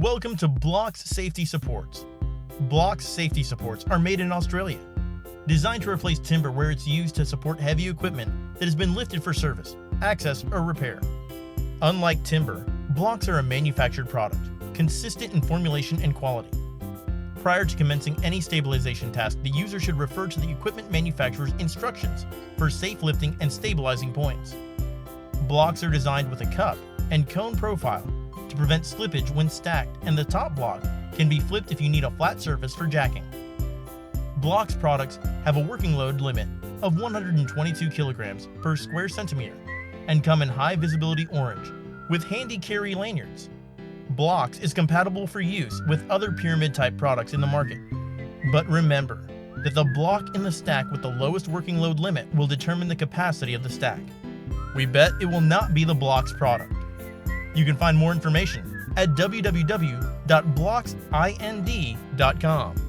Welcome to Blox Safety Supports. Blox safety supports are made in Australia, designed to replace timber where it's used to support heavy equipment that has been lifted for service, access, or repair. Unlike timber, blocks are a manufactured product, consistent in formulation and quality. Prior to commencing any stabilization task, the user should refer to the equipment manufacturer's instructions for safe lifting and stabilizing points. Blocks are designed with a cup and cone profile to prevent slippage when stacked, and the top block can be flipped if you need a flat surface for jacking. Blox products have a working load limit of 122 kilograms per square centimeter and come in high visibility orange with handy carry lanyards. Blox is compatible for use with other pyramid type products in the market. But remember that the block in the stack with the lowest working load limit will determine the capacity of the stack. We bet it will not be the Blox product. You can find more information at www.bloxind.com.